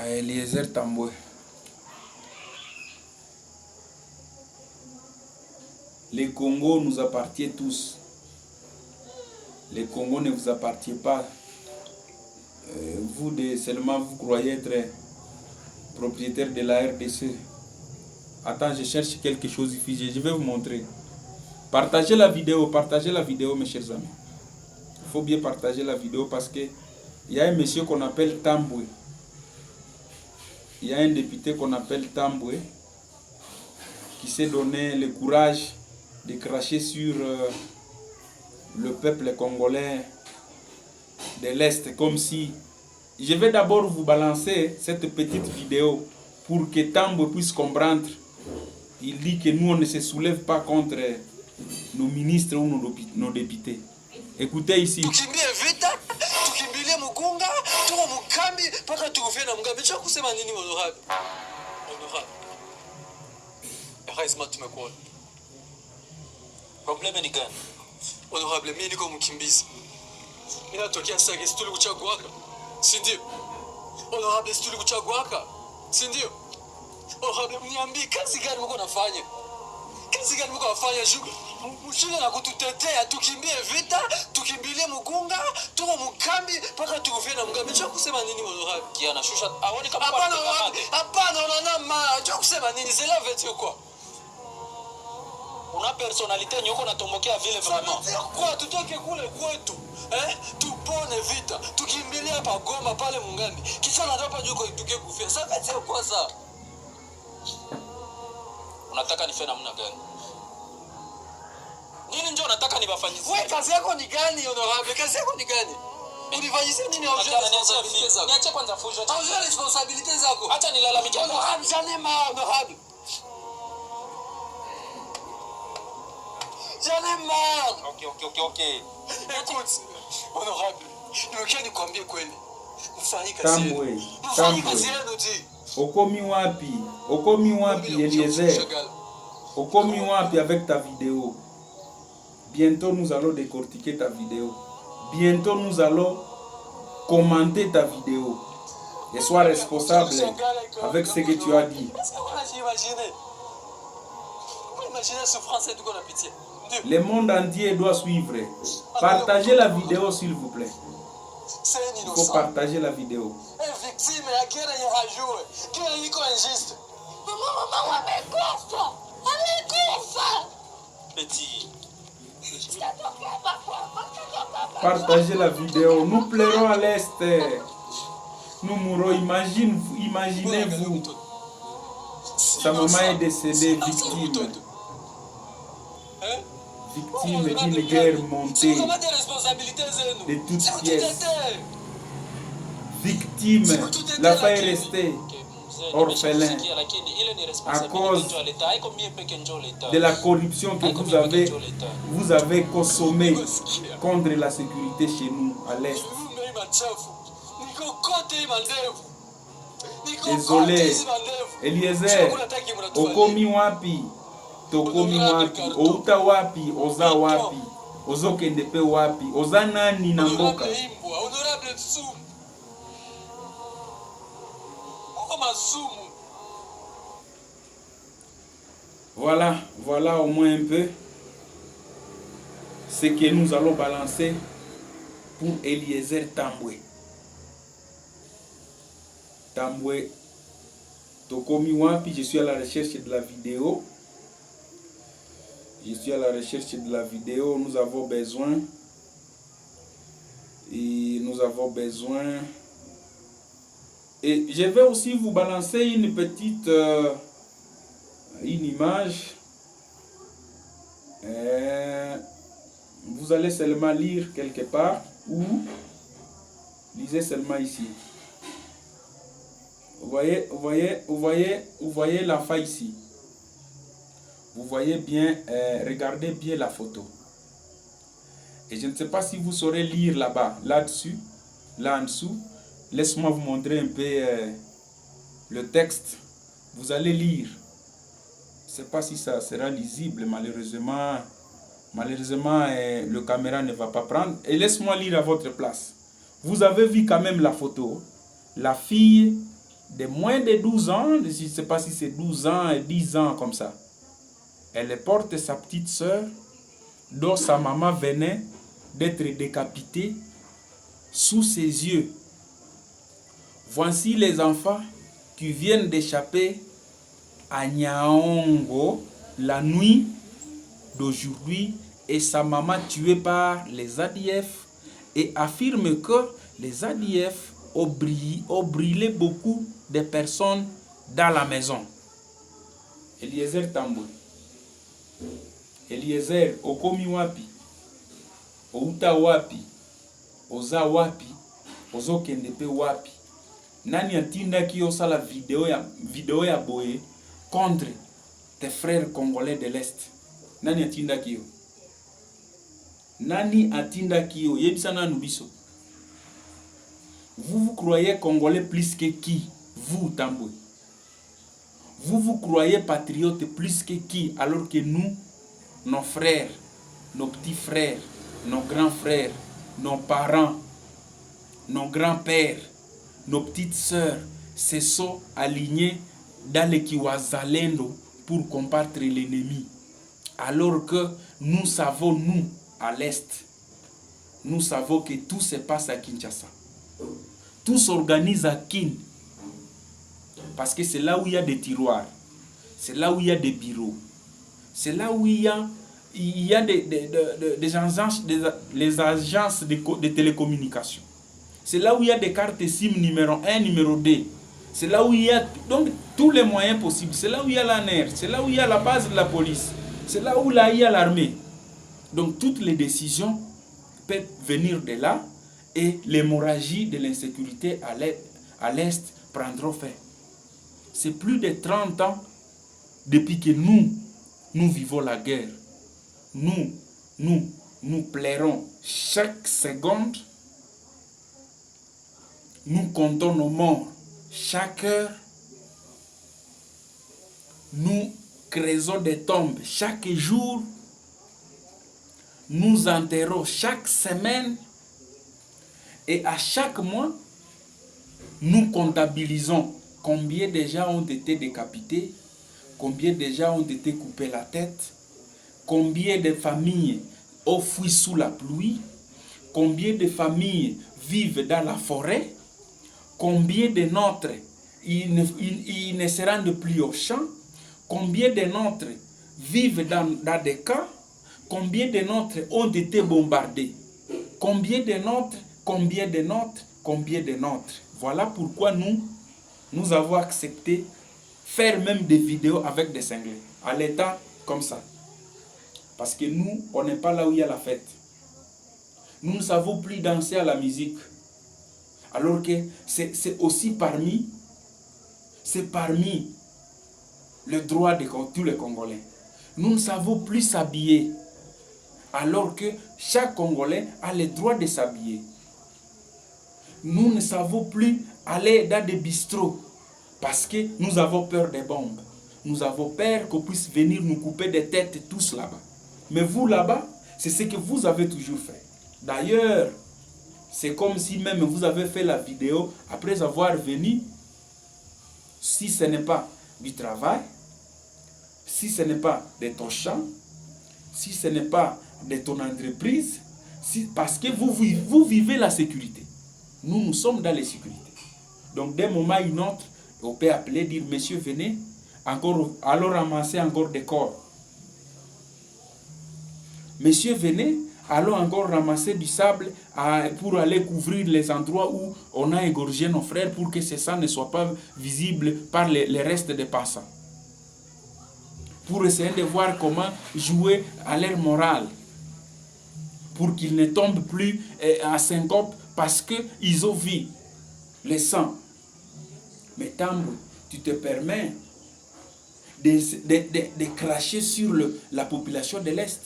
Eliezer Tambwe. Le Congo nous appartient tous. Le Congo ne vous appartient pas. Seulement vous croyez être propriétaire de la RDC. Attends, je cherche quelque chose ici. Je vais vous montrer. Partagez la vidéo, mes chers amis. Il faut bien partager la vidéo parce que il y a un monsieur qu'on appelle Tambwe. Il y a un député qu'on appelle Tambwe qui s'est donné le courage de cracher sur le peuple congolais de l'Est, comme si... Je vais d'abord vous balancer cette petite vidéo pour que Tambwe puisse comprendre. Il dit que nous, on ne se soulève pas contre nos ministres ou nos députés. Écoutez ici. Probleme ni gani? Honorable, mimi niko mkimbizi. Mimi natokea Sake, si tulikuchaguaka? Si ndio? Honorable, si tulikuchaguaka? Si ndio? Honorable, mniambie kazi gani mko nafanya? Kazi gani mko nafanya mshinde na kututetea tukimbie vita, tukimbilie Mugunga, tuko mkambi mpaka tukufie na Mugambi. Cha kusema nini honorable? Kiana shusha aone kama hapana, unaona cha kusema nini? C'est la vérité quoi? Una personnalité nyoko natomokea vile vraiment. Kwa tutoke kule kwetu, tupone vita, tukimbilia hapa Goma pale Mugambi. Kisha natopa juko ituke kufia. Sasa sio kwa sasa. Unataka nife namna gani? Nini ndio unataka nibafanyizie? Wewe kazi yako ni gani honorable? Kazi yako ni gani? Unifanyizie nini au responsabilité zako? Niache kwanza fujo. Au responsabilité zako. Acha nilalamikie honorable, jamais honorable. J'en ai marre. Ok. Écoute, honorable, nimekia nikwambie kweli. Mfanye kazi. Tambwe. Okomi wapi Eliezer? Okomi wapi avec ta vidéo? Bientôt nous allons décortiquer ta vidéo. Bientôt nous allons commenter ta vidéo. Et sois responsable avec ce que tu as dit. Est-ce que vous imaginez? Vous imaginez la souffrance et tout qu'on a pitié? Le monde entier doit suivre. Partagez la vidéo s'il vous plaît. Il faut partager la vidéo. Victime ya kile yenye hajue. Kile iko injuste. Mama amekufa. Amekufa. Petit. Partagez la vidéo. Nous pleurons à l'Est. Nous mourons. Imaginez-vous. Sa maman est décédée victime. Victime d'une guerre montée de toutes pièces. Victime, la femme est restée orphelin à cause de la corruption que vous avez consommée contre la sécurité chez nous à l'Est. Désolé, Eliezer, okomi wapi? Tokomi wapi? Outa wapi? Oza wapi? Ozokende pe wapi? Oza nani na mboka? Voilà au moins un peu ce que nous allons balancer pour Eliezer Tambwe. Tambwe, Tokomi wapi? Je suis à la recherche de la vidéo. Nous avons besoin. Et je vais aussi vous balancer une petite une image. Vous allez seulement lire quelque part ou lisez seulement ici. Vous voyez la faille ici. Vous voyez bien, regardez bien la photo. Et je ne sais pas si vous saurez lire là-bas, là-dessus, là en dessous. Laisse-moi vous montrer un peu le texte. Vous allez lire. Je ne sais pas si ça sera lisible, malheureusement. Le caméra ne va pas prendre. Et laisse-moi lire à votre place. Vous avez vu quand même la photo. La fille de moins de 12 ans, je ne sais pas si c'est 12 ans et 10 ans comme ça. Elle porte sa petite sœur, dont sa maman venait d'être décapitée sous ses yeux. Voici les enfants qui viennent d'échapper à Nyaongo la nuit d'aujourd'hui et sa maman tuée par les ADF et affirme que les ADF ont brûlé beaucoup de personnes dans la maison. Eliezer Tambwe. Eliezer, okomi wapi? Outa wapi? Oza wapi? Ozokende pe wapi? Nani atindaki osala vidéo ya boye contre tes frères congolais de l'Est? Nani atindaki yo? Nani atindaki yo? Yebisa nanu biso. Vous croyez congolais plus que qui? Vous, Tambwe. Vous croyez patriote plus que qui? Alors que nous, nos frères, nos petits frères, nos grands frères, nos parents, nos grands-pères, nos petites sœurs se sont alignés dans le Kiwazalendo pour combattre l'ennemi. Alors que nous savons, nous, à l'Est, nous savons que tout se passe à Kinshasa. Tout s'organise à Kin. Parce que c'est là où il y a des tiroirs. C'est là où il y a des bureaux. C'est là où il y a des agences, les agences de télécommunications. C'est là où il y a des cartes SIM numéro 1, numéro 2. C'est là où il y a donc tous les moyens possibles. C'est là où il y a la NER. C'est là où il y a la base de la police. C'est là où il y a l'armée. Donc toutes les décisions peuvent venir de là et l'hémorragie de l'insécurité à l'Est prendra fin. C'est plus de 30 ans depuis que nous vivons la guerre. Nous pleurons chaque seconde. Nous comptons nos morts chaque heure. Nous creusons des tombes chaque jour. Nous enterrons chaque semaine. Et à chaque mois, nous comptabilisons combien de gens ont été décapités, combien de gens ont été coupés la tête, combien de familles ont fui sous la pluie, combien de familles vivent dans la forêt, combien de nôtres ils ne se rendent plus au champ, combien de nôtres vivent dans des camps, combien de nôtres ont été bombardés, combien de nôtres. Voilà pourquoi nous avons accepté faire même des vidéos avec des cinglés, à l'état comme ça. Parce que nous, on n'est pas là où il y a la fête. Nous ne savons plus danser à la musique. Alors que c'est aussi parmi le droit de tous les Congolais. Nous ne savons plus s'habiller. Alors que chaque Congolais a le droit de s'habiller. Nous ne savons plus aller dans des bistrots parce que nous avons peur des bombes. Nous avons peur qu'on puisse venir nous couper des têtes tous là-bas. Mais vous là-bas, c'est ce que vous avez toujours fait. D'ailleurs, c'est comme si même vous avez fait la vidéo après avoir venu. Si ce n'est pas du travail, si ce n'est pas de ton champ, si ce n'est pas de ton entreprise, parce que vous vivez la sécurité. Nous sommes dans la sécurité. Donc d'un moment à un autre, on peut appeler, dire, messieurs, venez, allons ramasser encore des corps. Messieurs, venez, allons encore ramasser du sable pour aller couvrir les endroits où on a égorgé nos frères pour que ce sang ne soit pas visible par les restes des passants. Pour essayer de voir comment jouer à leur morale. Pour qu'ils ne tombent plus à syncope parce qu'ils ont vu le sang. Mais Tambwe, tu te permets de cracher sur la population de l'Est.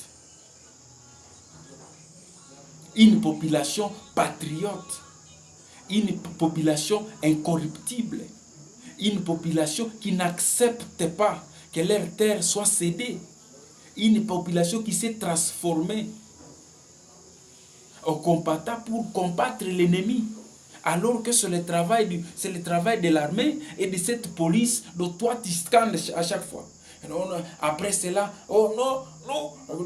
Une population patriote. Une population incorruptible. Une population qui n'accepte pas que leur terre soit cédée. Une population qui s'est transformée en combattant pour combattre l'ennemi. Alors que c'est le travail de l'armée et de cette police dont toi tu scannes à chaque fois. Après cela, oh non,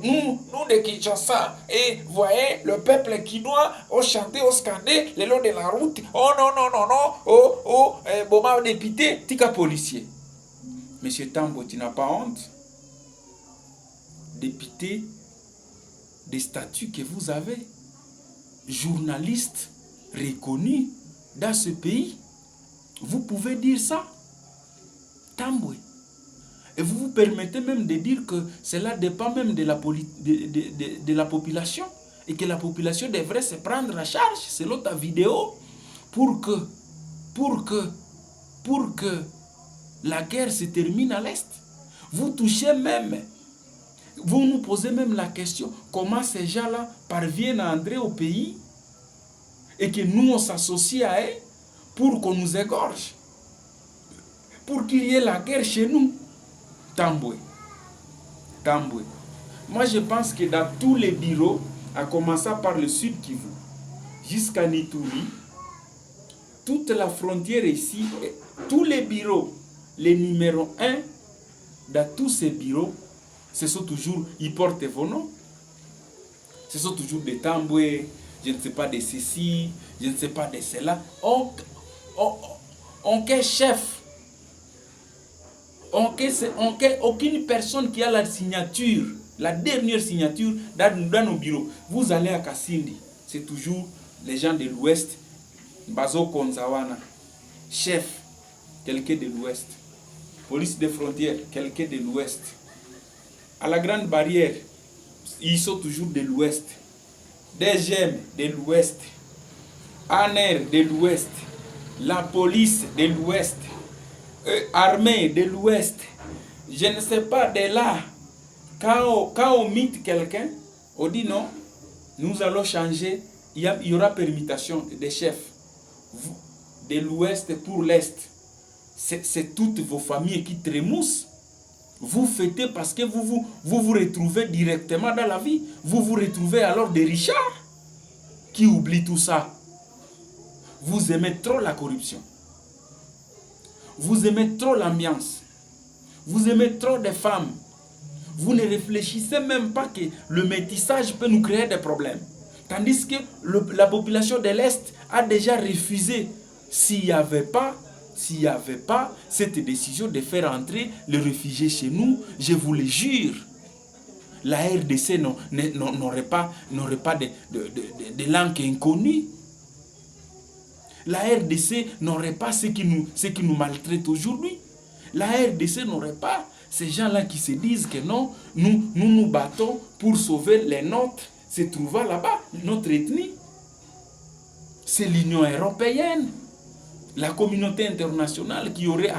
nous de Kinshasa, et voyez le peuple qui doit chanter, scander le long de la route. Oh non, bon, député, tika policier. Monsieur Tambo, tu n'as pas honte? Député des statuts que vous avez, journaliste reconnu dans ce pays, vous pouvez dire ça? Tamboué. Et vous vous permettez même de dire que cela dépend même de la population et que la population devrait se prendre en charge selon ta vidéo pour que la guerre se termine à l'Est. Vous touchez même, vous nous posez même la question, comment ces gens-là parviennent à entrer au pays et que nous on s'associe à eux pour qu'on nous égorge, pour qu'il y ait la guerre chez nous. Tamboué. Moi, je pense que dans tous les bureaux, à commencer par le Sud Kivu, jusqu'à Nituri, toute la frontière ici, tous les bureaux, les numéros 1, dans tous ces bureaux, ce sont toujours, ils portent vos noms. Ce sont toujours des Tamboué, je ne sais pas de ceci, je ne sais pas de cela. Quel chef? Aucune personne qui a la signature, la dernière signature dans nos bureaux. Vous allez à Kasindi, c'est toujours les gens de l'Ouest. Bazo Konzawana, chef, quelqu'un de l'Ouest. Police des frontières, quelqu'un de l'Ouest. À la Grande Barrière, ils sont toujours de l'Ouest. DGM de l'Ouest. ANER de l'Ouest. La police de l'Ouest. Armée de l'Ouest, je ne sais pas, de là, quand on mythe quelqu'un, on dit non, nous allons changer, il y aura permutation des chefs de l'Ouest pour l'Est. C'est toutes vos familles qui trémoussent. Vous fêtez parce que vous retrouvez directement dans la vie. Vous vous retrouvez alors des Richards qui oublient tout ça. Vous aimez trop la corruption. Vous aimez trop l'ambiance. Vous aimez trop des femmes. Vous ne réfléchissez même pas que le métissage peut nous créer des problèmes. Tandis que la population de l'Est a déjà refusé. S'il n'y avait pas cette décision de faire entrer les réfugiés chez nous, je vous le jure, la RDC n'aurait pas de langue inconnue. La RDC n'aurait pas ce qui nous maltraite aujourd'hui. La RDC n'aurait pas ces gens-là qui se disent que non, nous battons pour sauver les nôtres, se trouvant là-bas, notre ethnie. C'est l'Union européenne, la communauté internationale qui aurait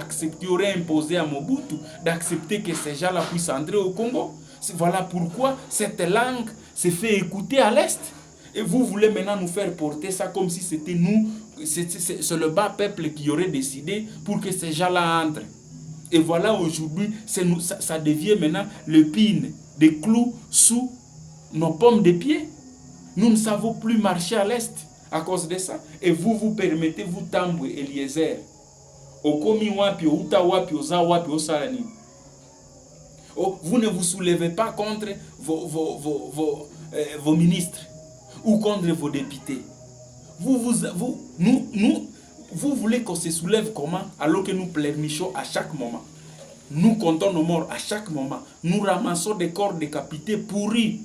imposé à Mobutu d'accepter que ces gens-là puissent entrer au Congo. Voilà pourquoi cette langue se fait écouter à l'Est. Et vous voulez maintenant nous faire porter ça comme si c'était nous, c'est le bas peuple qui aurait décidé pour que ces gens-là entrent. Et voilà aujourd'hui, ça devient maintenant le pin des clous sous nos pommes de pied. Nous ne savons plus marcher à l'Est à cause de ça. Et vous permettez, vous Tamboué, Eliezer, Okomi wapi, Outa wapi, Oza wapi, Osalani. Vous ne vous soulevez pas contre vos ministres ou contre vos députés. Vous voulez qu'on se soulève comment alors que nous pleurnichons à chaque moment. Nous comptons nos morts à chaque moment. Nous ramassons des corps décapités pourris.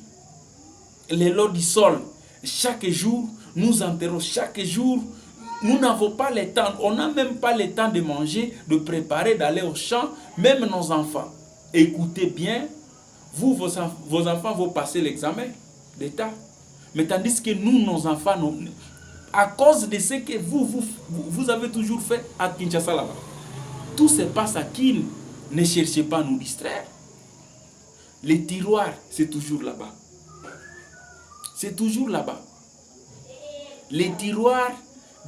Les lots du sol. Chaque jour, nous enterrons. Chaque jour, nous n'avons pas le temps. On n'a même pas le temps de manger, de préparer, d'aller au champ. Même nos enfants. Écoutez bien, vos enfants vont passer l'examen d'État. Mais tandis que nous, nos enfants, à cause de ce que vous avez toujours fait à Kinshasa là-bas, tout se passe à Kin. Ne cherchez pas à nous distraire. Les tiroirs, c'est toujours là-bas. C'est toujours là-bas. Les tiroirs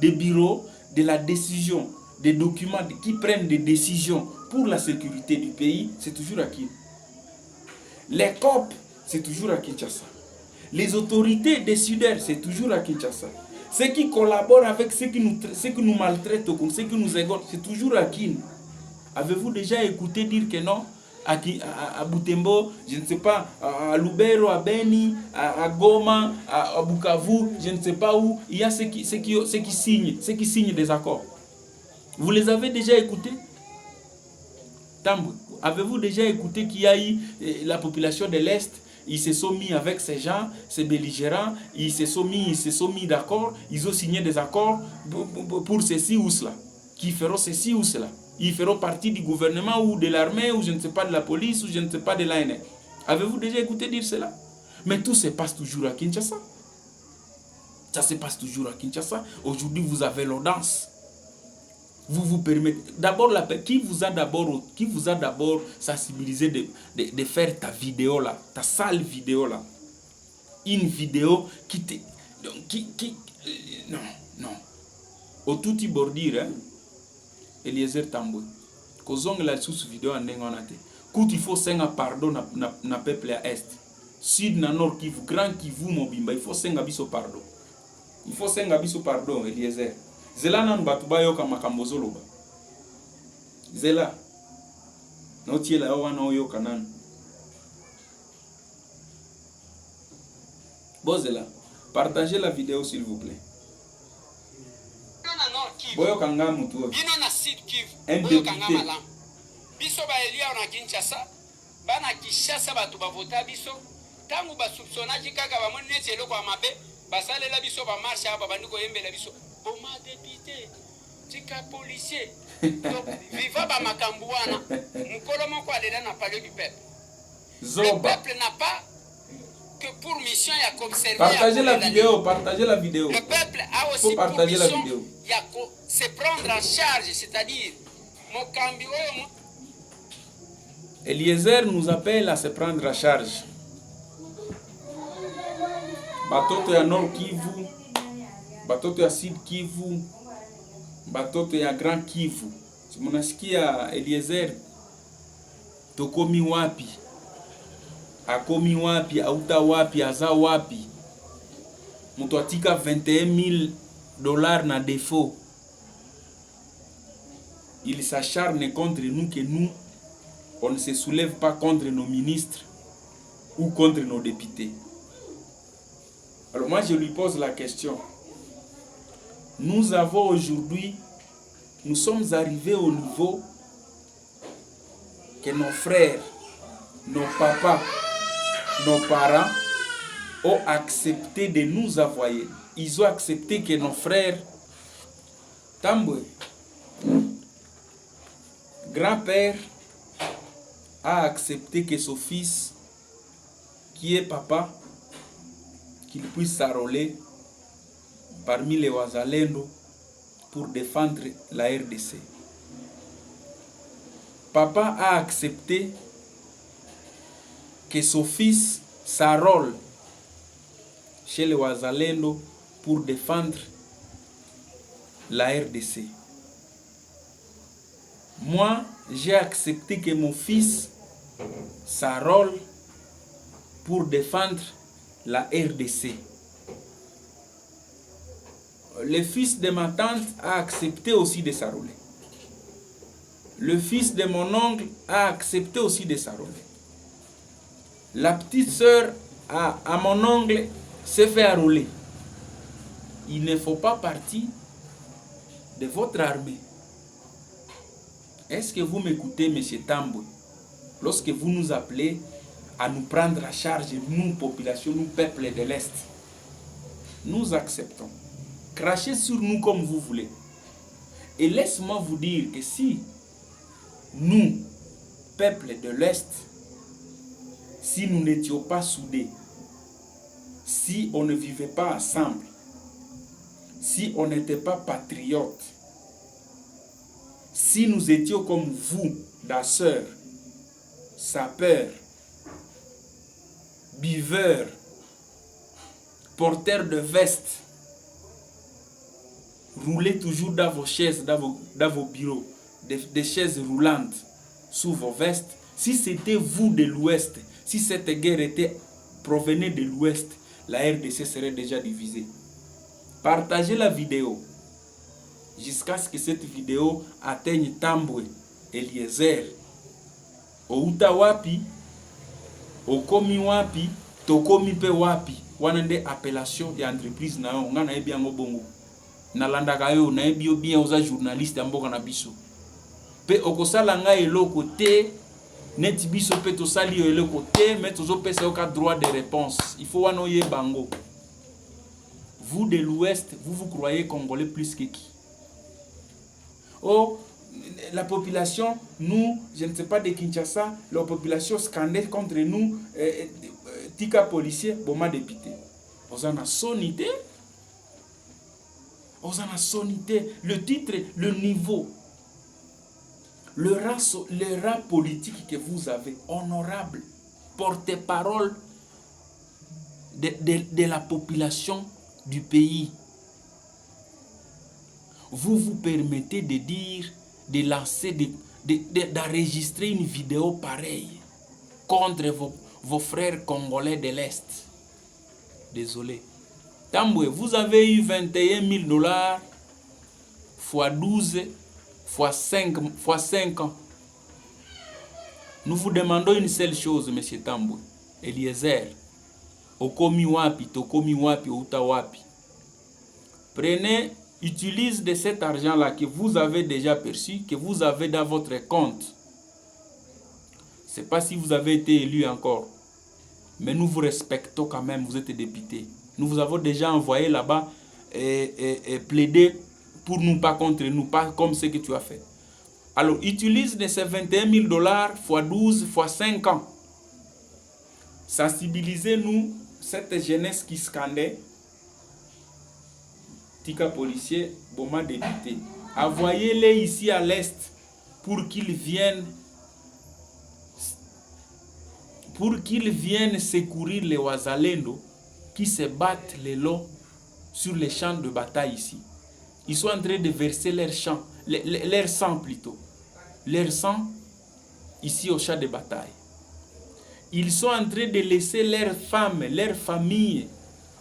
des bureaux de la décision, des documents qui prennent des décisions pour la sécurité du pays, c'est toujours à Kin. Les COP, c'est toujours à Kinshasa. Les autorités décideurs, c'est toujours à Kinshasa. Ceux qui collaborent avec ceux qui nous maltraitent, ceux qui nous égorgent, c'est toujours Akin. Avez-vous déjà écouté dire que non? À Butembo, je ne sais pas, à Lubero, à Beni, à Goma, à Bukavu, je ne sais pas où, il y a ceux qui signent des accords. Vous les avez déjà écoutés? Avez-vous déjà écouté qu'il y a eu la population de l'Est, ils se sont mis avec ces gens, ces belligérants, ils se sont mis d'accord, ils ont signé des accords pour ceci ou cela, qui feront ceci ou cela. Ils feront partie du gouvernement ou de l'armée ou je ne sais pas de la police ou je ne sais pas de l'ANR. Avez-vous déjà écouté dire cela? Mais tout se passe toujours à Kinshasa. Ça se passe toujours à Kinshasa. Aujourd'hui, vous avez l'audace. Vous vous permettez. D'abord, qui vous a d'abord sensibilisé de faire ta vidéo là, ta sale vidéo là? Une vidéo qui te. Non. Au tout y bordir, hein? Eliezer Tambwe. Kozonga la sous vidéo en nengonate. Quand il faut senga pardon na peuple à est. Sud na nord Kivu, grand Kivu mobimba, il faut senga biso pardon. Il faut senga biso pardon, Eliezer. Zela nan batuba yoka makambozo loba. Zela. No tiela wana yoka nan. Bon Zela, partagez la vidéo s'il vous plaît. Boyo kanga mutu. Bino na Sud Kivu. Un Boyo kanga député. malam. Biso ba elia na Kinshasa. Bana Kinshasa batu ba vota biso. Tangu ba soupçonnage kaka ba moni neti eloko ya mabe. Basalela biso ba marche aba bandiko yembela biso. Boma député. Tika policier. Donc viva ba makambu wana. Mukolo moko adela na palais du peuple. Zoba. Le peuple n'a pas que pour mission ya qu'observer. Partagez la vidéo, partagez la vidéo. Le peuple a aussi faut pour partager la mission vidéo. se prendre en charge, c'est-à-dire Mokambi oyo. Eliezer nous appelle à se prendre en charge. Batoto ya Nord Kivu, batoto ya Sud Kivu, batoto ya Grand Kivu. Si munasikia Eliezer, tokomi wapi? Akomi wapi? Auta wapi? Aza wapi? Mutu atika $21,000 na défaut. Il s'acharne contre nous que nous, on ne se soulève pas contre nos ministres ou contre nos députés. Alors moi je lui pose la question. Nous avons aujourd'hui, nous sommes arrivés au niveau que nos frères, nos papas, nos parents ont accepté de nous envoyer. Ils ont accepté que nos frères, Tambwe, grand-père, a accepté que son fils, qui est papa, qu'il puisse s'enrôler parmi les Wazalendo pour défendre la RDC. Papa a accepté que son fils s'enrôle chez les Wazalendo pour défendre la RDC. Moi, j'ai accepté que mon fils s'enrôle pour défendre la RDC. Le fils de ma tante a accepté aussi de s'enrôler. Le fils de mon oncle a accepté aussi de s'enrôler. La petite sœur à mon oncle s'est fait enrôler. Il ne faut pas partie de votre armée. Est-ce que vous m'écoutez, M. Tambwe? Lorsque vous nous appelez à nous prendre à charge, nous, population, nous, peuple de l'Est, nous acceptons. Crachez sur nous comme vous voulez. Et laisse-moi vous dire que si nous, peuple de l'Est, si nous n'étions pas soudés, si on ne vivait pas ensemble, si on n'était pas patriotes, si nous étions comme vous, danseurs, sapeurs, buveurs, porteurs de vestes, roulez toujours dans vos chaises, dans vos bureaux, des chaises roulantes sous vos vestes. Si c'était vous de l'Ouest, si cette guerre provenait de l'Ouest, la RDC serait déjà divisée. Partagez la vidéo jusqu'à ce que cette vidéo atteigne Tambwe, Eliezer. Outa wapi, okomi wapi, tokomi pe wapi. Wana nde appellation ya entreprise na yo, nga na ebi yango bongo. Nalandaka yo, na ebi yo bien oza journaliste ya mboka na biso. Pe okosala nga eloko te, neti biso pe tosali yo eloko te, mais tozo pesa yo ka droit de réponse. Il faut wana oye bango. Vous de l'Ouest, vous croyez congolais plus que qui? Oh, la population, nous, je ne sais pas de Kinshasa, la population scandait contre nous, tika policier, boma député. Osana sonité, le titre, le niveau, le rang politique que vous avez, honorable, porte-parole de la population du pays. Vous vous permettez de dire, de lancer, d'enregistrer une vidéo pareille contre vos frères congolais de l'Est. Désolé. Tambwe, vous avez eu 21 000 $ fois 12 fois 5 ans. Nous vous demandons une seule chose, monsieur Tambwe, Eliezer. Okomi wapi, tokomi wapi, outa wapi. Prenez, utilise de cet argent-là que vous avez déjà perçu, que vous avez dans votre compte. Je ne sais pas si vous avez été élu encore, mais nous vous respectons quand même, vous êtes député. Nous vous avons déjà envoyé là-bas et plaider pour nous, pas contre nous, pas comme ce que tu as fait. Alors, utilise de ces 21 000 $ fois 12 fois 5 ans. Sensibilisez-nous, cette jeunesse qui scandait, tika policier, boma député. Envoyez-les ici à l'Est pour qu'ils viennent secourir les Wazalendo qui se battent les lots sur les champs de bataille ici. Ils sont en train de verser leur sang plutôt. Leur sang ici au champ de bataille. Ils sont en train de laisser leurs femmes, leurs familles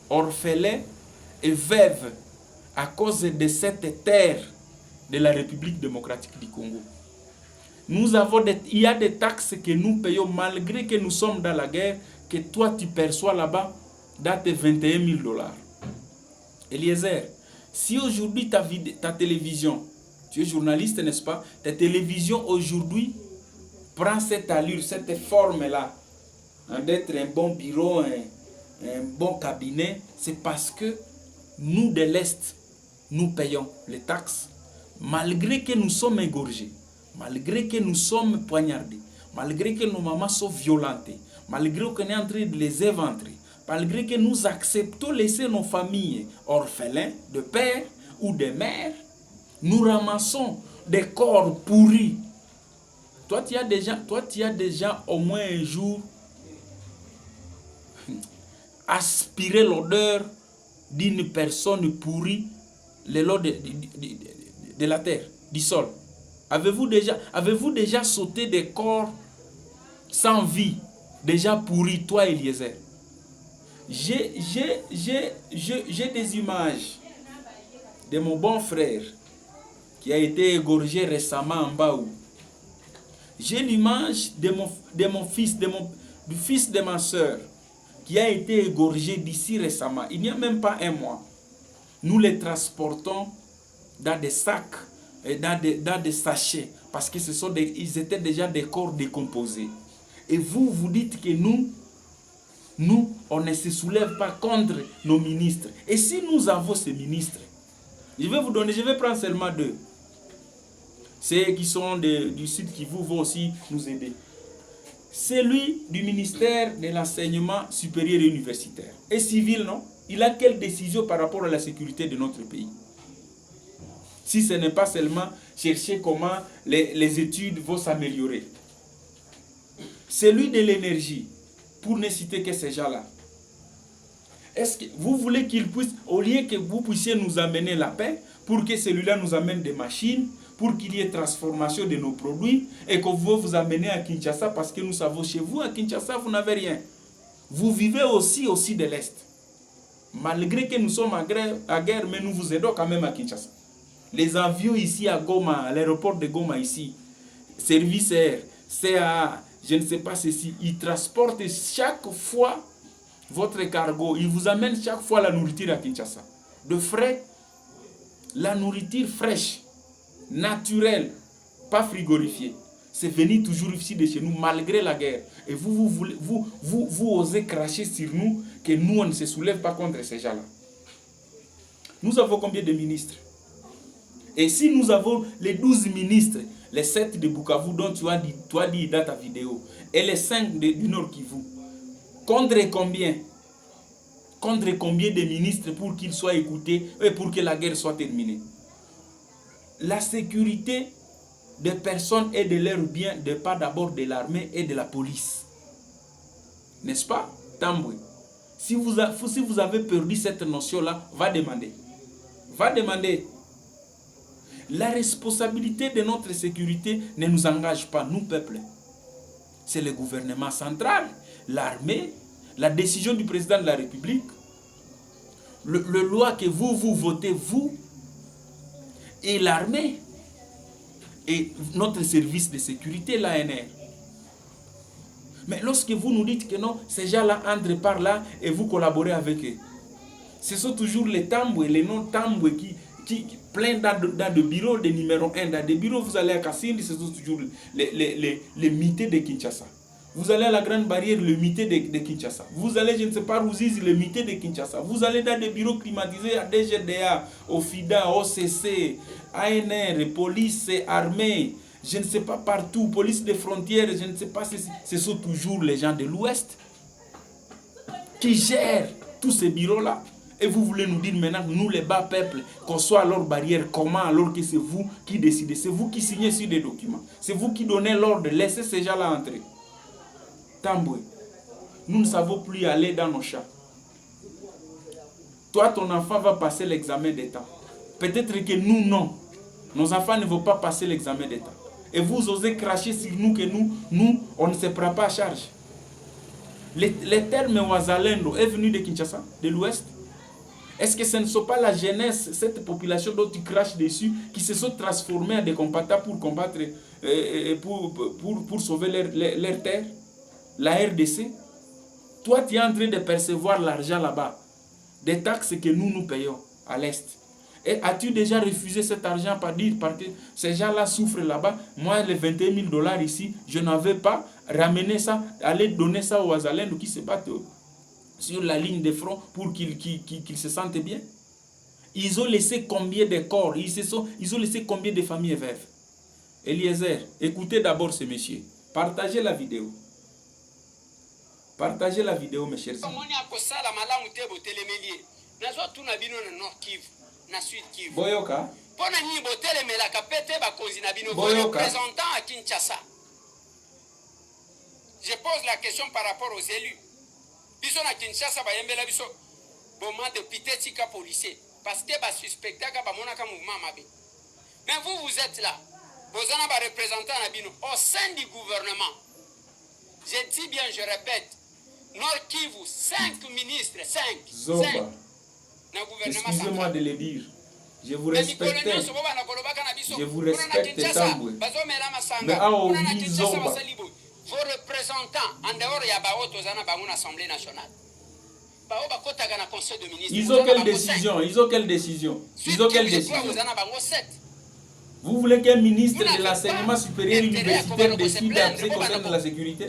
orphelins et veuves à cause de cette terre de la République démocratique du Congo. Il y a des taxes que nous payons malgré que nous sommes dans la guerre, que toi tu perçois là-bas dans tes 21 000 $. Eliezer, si aujourd'hui ta télévision, tu es journaliste n'est-ce pas, ta télévision aujourd'hui prend cette allure, cette forme-là, d'être un bon bureau, un bon cabinet, c'est parce que nous de l'Est, nous payons les taxes, malgré que nous sommes égorgés, malgré que nous sommes poignardés, malgré que nos mamans sont violentées, malgré qu'on est en train de les éventrer, malgré que nous acceptons laisser nos familles orphelins de père ou de mère, nous ramassons des corps pourris. Toi, tu as déjà au moins un jour aspiré l'odeur d'une personne pourrie le long de la terre, du sol. Avez-vous déjà sauté des corps sans vie, déjà pourris, toi Eliezer? J'ai des images de mon bon frère qui a été égorgé récemment en Baou. J'ai l'image de mon fils, du fils de ma soeur qui a été égorgé d'ici récemment. Il n'y a même pas un mois. Nous les transportons dans des sacs et dans des sachets parce que ils étaient déjà des corps décomposés. Et vous dites que nous, on ne se soulève pas contre nos ministres. Et si nous avons ces ministres, je vais prendre seulement 2. Ceux qui sont du Sud Kivu vont aussi nous aider. Celui du ministère de l'enseignement supérieur et universitaire. Et civil, non? Il a quelle décision par rapport à la sécurité de notre pays? Si ce n'est pas seulement chercher comment les études vont s'améliorer. Celui de l'énergie, pour ne citer que ces gens-là. Est-ce que vous voulez qu'il puisse, au lieu que vous puissiez nous amener la paix, pour que celui-là nous amène des machines, pour qu'il y ait transformation de nos produits, et qu'on veut vous amener à Kinshasa, parce que nous savons chez vous, à Kinshasa, vous n'avez rien. Vous vivez aussi de l'Est. Malgré que nous sommes à guerre, mais nous vous aidons quand même à Kinshasa. Les avions ici à Goma, à l'aéroport de Goma ici, Service Air, CAA, je ne sais pas ceci, ils transportent chaque fois votre cargo, ils vous amènent chaque fois la nourriture à Kinshasa. De frais, la nourriture fraîche, naturelle, pas frigorifiée. C'est venu toujours ici de chez nous malgré la guerre. Et vous osez cracher sur nous que nous on ne se soulève pas contre ces gens-là. Nous avons combien de ministres? Et si nous avons les 12 ministres, les 7 de Bukavu dont tu as dit dans ta vidéo, et les 5 du Nord Kivu, contre combien? Contre combien de ministres pour qu'ils soient écoutés et pour que la guerre soit terminée? La sécurité des personnes et de leurs biens dépend d'abord de l'armée et de la police. N'est-ce pas, Tamboué? Si vous avez perdu cette notion-là, va demander. Va demander. La responsabilité de notre sécurité ne nous engage pas, nous, peuple. C'est le gouvernement central, l'armée, la décision du président de la République, le loi que vous votez, vous, et l'armée, et notre service de sécurité, l'ANR. Mais lorsque vous nous dites que non, ces gens-là entrent par là et vous collaborez avec eux, ce sont toujours les Tamboué, les non-Tamboué qui plein dans de bureaux de numéro 1. Dans des bureaux, vous allez à Kassindi, ce sont toujours les mités de Kinshasa. Vous allez à la Grande Barrière, le mité de Kinshasa. Vous allez, je ne sais pas, Ruzizi, le mité de Kinshasa. Vous allez dans des bureaux climatisés à DGDA, au FIDA, au CC, ANR, police, armée, je ne sais pas partout, police des frontières, je ne sais pas, ce sont toujours les gens de l'Ouest qui gèrent tous ces bureaux-là. Et vous voulez nous dire maintenant, nous les bas peuples, qu'on soit à leur barrière, comment alors que c'est vous qui décidez, c'est vous qui signez sur des documents, c'est vous qui donnez l'ordre de laisser ces gens-là entrer. Tamboué, nous ne savons plus aller dans nos chats. Toi, ton enfant va passer l'examen d'État. Peut-être que nous, non. Nos enfants ne vont pas passer l'examen d'État. Et vous osez cracher sur nous que nous, on ne se prend pas à charge. Les termes Ouazalendo est venu de Kinshasa, de l'Ouest. Est-ce que ce ne sont pas la jeunesse, cette population dont tu craches dessus, qui se sont transformés en des combattants pour combattre, pour sauver leur terre, la RDC? Toi, tu es en train de percevoir l'argent là-bas, des taxes que nous payons à l'Est. Et as-tu déjà refusé cet argent parce que ces gens-là souffrent là-bas? Moi, les 21 000 $ ici, je n'avais pas ramené ça, aller donner ça aux Azalènes qui se battent sur la ligne de front pour qu'ils se sentent bien. Ils ont laissé combien de corps? Ils ont laissé combien de familles veuves? Eliezer, écoutez d'abord ce monsieur. Partagez la vidéo. Partagez la vidéo, mes chers amis. Boyoka. Représentant à Kinshasa. Je pose la question par rapport aux élus. Biso na Kinshasa ba yembela biso boma de pitetika policier parce que ba suspecta ka ba monaka mouvement mabe. Mais vous êtes là. Vous en avez représentant na bino au sein du gouvernement. Je dis bien, je répète, Nord Kivu 5 ministres, 5. Zoba. Excusez-moi de le dire. Je vous respecte. Je vous respecte, Tamboué. Mais au Zoba. Vos représentants, en dehors, il y a l'Assemblée nationale. Ils ont quelle décision? Ils ont quelle décision? Ils ont quelle décision? Vous voulez qu'un ministre de l'enseignement supérieur universitaire décide à ce qui concerne la sécurité?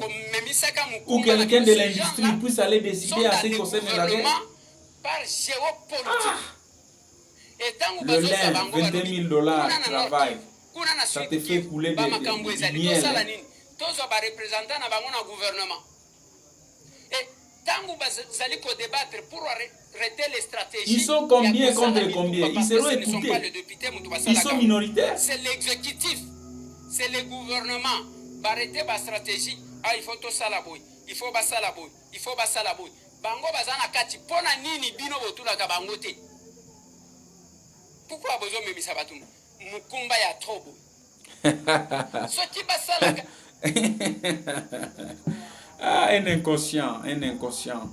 Ou quelqu'un de l'industrie puisse aller décider à ce qui concerne la guerre? Le lin, 21 000 $ travail. Ça te fait couler du miel. Représentant na bango na gouvernement. Et tangu bazali ko débattre pour arrêter les stratégies. Ils sont combien contre combien? Ils seront écoutés. Ils sont minoritaires. C'est l'exécutif, c'est le gouvernement. Arrêter la stratégie. Ah, il faut tout ça la boy. Il faut basa la boy. Il faut basa la boy. Bango bazana kati pona nini bino botula ka bango te. Pourquoi besoin même ça batum? Mukumba ya trop boy. Ce qui basa la ah, un inconscient, un inconscient.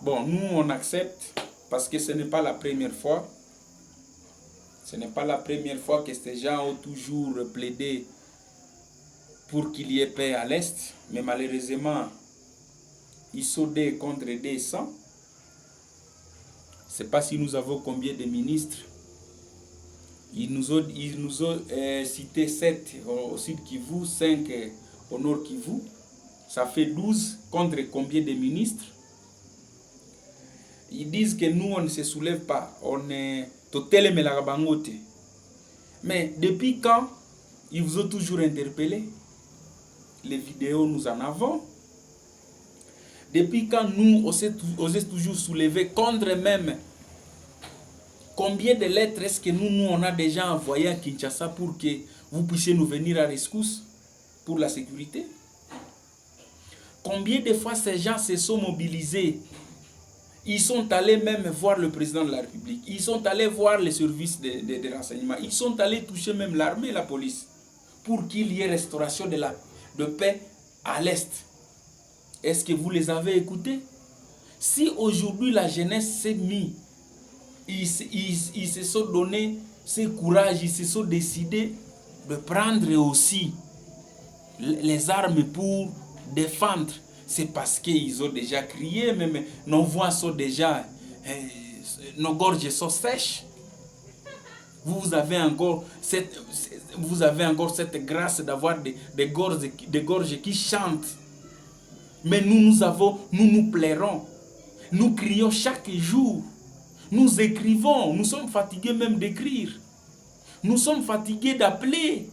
Bon, nous on accepte parce que ce n'est pas la première fois. Ce n'est pas la première fois que ces gens ont toujours plaidé pour qu'il y ait paix à l'Est, mais malheureusement, ils sont des contre des 100. Je ne sais pas si nous avons combien de ministres. Ils nous ont cité 7 au sud Kivu, 5 au nord Kivu. Ça fait 12 contre combien de ministres? Ils disent que nous, on ne se soulève pas. On est total melabangote. Mais depuis quand ils vous ont toujours interpellé? Les vidéos, nous en avons. Depuis quand nous, osons toujours soulever contre même? Combien de lettres est-ce que nous on a déjà envoyé à Kinshasa pour que vous puissiez nous venir à rescousse pour la sécurité? Combien de fois ces gens se sont mobilisés? Ils sont allés même voir le président de la République. Ils sont allés voir les services de renseignement. Ils sont allés toucher même l'armée et la police pour qu'il y ait restauration de paix à l'Est. Est-ce que vous les avez écoutés? Si aujourd'hui la jeunesse s'est mise, ils se sont donné ce courage, ils se sont décidés de prendre aussi les armes pour défendre. C'est parce qu'ils ont déjà crié, même nos voix sont déjà, nos gorges sont sèches. Vous avez encore cette grâce d'avoir des gorges qui chantent. Mais nous plairons. Nous crions chaque jour. Nous écrivons. Nous sommes fatigués même d'écrire. Nous sommes fatigués d'appeler.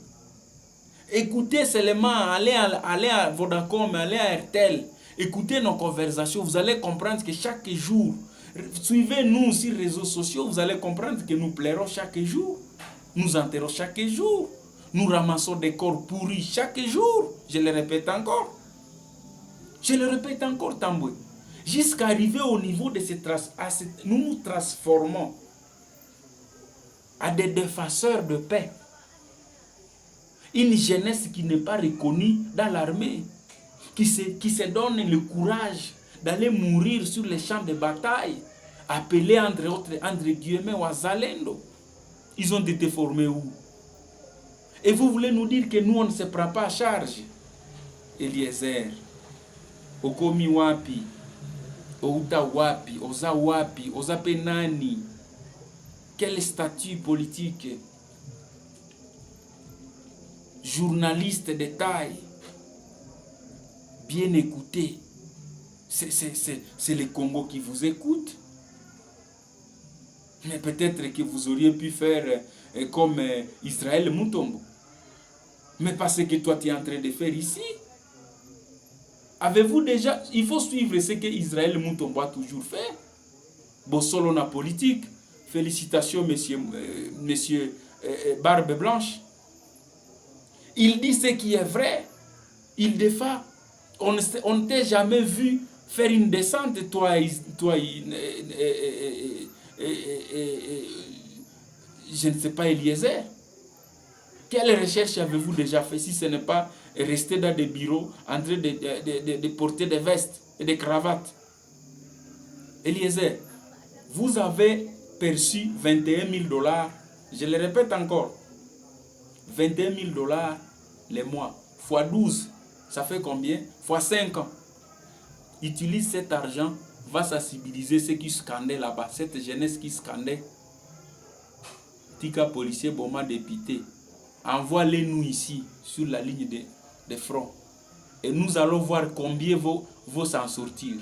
Écoutez seulement, allez à Vodacom, allez à RTL. Écoutez nos conversations. Vous allez comprendre que chaque jour, suivez-nous sur les réseaux sociaux, vous allez comprendre que nous plairons chaque jour. Nous enterrons chaque jour. Nous ramassons des corps pourris chaque jour. Je le répète encore. Je le répète encore, Tamboué. Jusqu'à arriver au niveau de nous nous transformons à des défenseurs de paix. Une jeunesse qui n'est pas reconnue dans l'armée, qui se donne le courage d'aller mourir sur les champs de bataille, appelés entre guillemets Wazalendo. Ils ont été formés où? Et vous voulez nous dire que nous on ne se prend pas à charge? Eliezer, Okomi wapi, Outa wapi, Oza wapi, Oza penani? Quel statut politique? Journaliste de taille, bien écouté. C'est le Congo qui vous écoute. Mais peut-être que vous auriez pu faire comme Israël Mutombo. Mais parce que toi tu es en train de faire ici. Avez-vous déjà... Il faut suivre ce que Israël Mutombo a toujours fait. Bossolo na politique. Félicitations, monsieur Barbe Blanche. Il dit ce qui est vrai. Il défend. On ne t'a jamais vu faire une descente, toi je ne sais pas, Eliezer. Quelle recherche avez-vous déjà fait si ce n'est pas rester dans des bureaux en train de porter des vestes et des cravates? Eliezer, vous avez perçu 21 000 $. Je le répète encore. 21 000 $ les mois. Fois 12, ça fait combien? Fois 5 ans. Utilise cet argent, va sensibiliser ceux qui scandaient là-bas, cette jeunesse qui scandait. Tika policier, Boma député. Envoie-les-nous ici, sur la ligne de front. Et nous allons voir combien vont s'en sortir.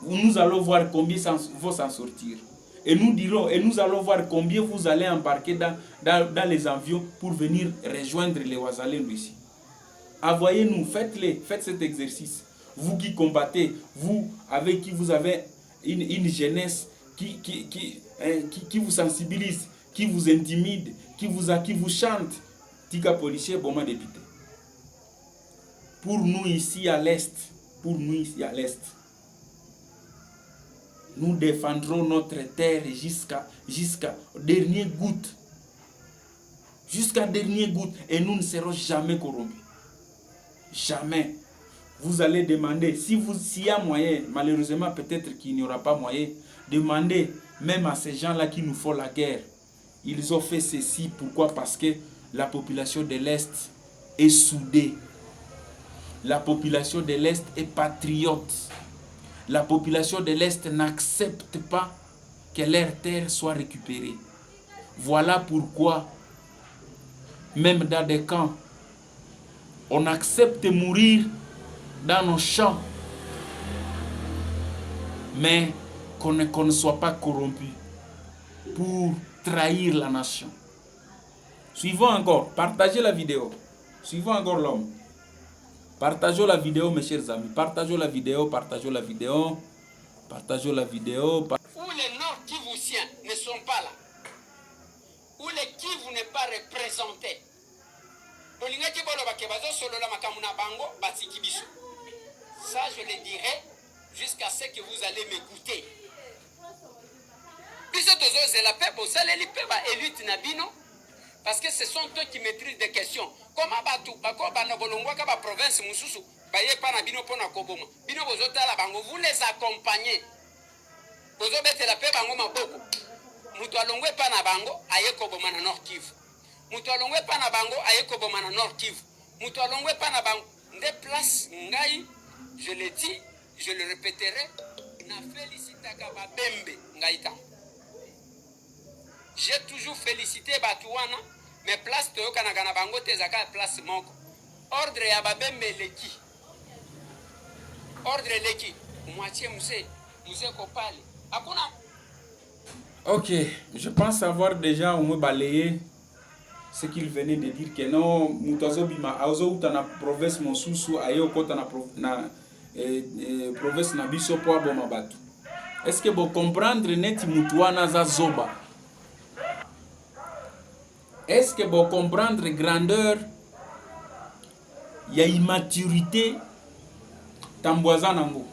Nous allons voir combien vont s'en sortir. Et nous dirons, et nous allons voir combien vous allez embarquer dans les avions pour venir rejoindre les Wazalendo ici. Envoyez-nous, faites cet exercice. Vous qui combattez, vous avec qui vous avez une jeunesse qui vous sensibilise, qui vous intimide, qui vous chante. Tika policier, Boma député. Pour nous ici à l'Est, nous défendrons notre terre jusqu'à dernière goutte. Jusqu'à dernière goutte. Et nous ne serons jamais corrompus. Jamais. vous allez demander, s'il y a moyen, malheureusement peut-être qu'il n'y aura pas moyen, demandez même à ces gens-là qui nous font la guerre. Ils ont fait ceci, pourquoi? Parce que la population de l'Est est soudée. La population de l'Est est patriote. La population de l'Est n'accepte pas que leur terre soit récupérée. Voilà pourquoi, même dans des camps, on accepte de mourir dans nos champs, mais qu'on ne soit pas corrompu pour trahir la nation. Suivons encore, partagez la vidéo. Suivons encore l'homme. Partageons la vidéo, mes chers amis. Partageons la vidéo, partageons la vidéo. Partageons la vidéo. Où les Nord Kivusiens ne sont pas là. Où les Kivu n'est pas représenté. Ça, je le dirai jusqu'à ce que vous allez m'écouter. Parce que ce sont eux qui maîtrisent des questions. Comment province vous les accompagnez. Mutu alongwe pa na bango aye koboma na Nord Kivu. Mutu alongwe pa na bango aye koboma na Nord Kivu. Mutu alongwe pa na bango des places ngai, je le dis, je le répéterai, na félicitaka babembe ngai ta. J'ai toujours félicité batuwana, mais place to kanaka na bango te zaka place moko. Ordre ya babembe leki. Ordre leki. Moitié muse kopali. Akuna. Ok, je pense avoir déjà au moins balayé ce qu'il venait de dire que non, mutazo bima azo utana province mosusu ayo kota na province na biso po aboma batu. Est-ce que vous comprendre neti mutuana za zoba? Est-ce que vous comprendre grandeur ya immaturité tambwaza nango?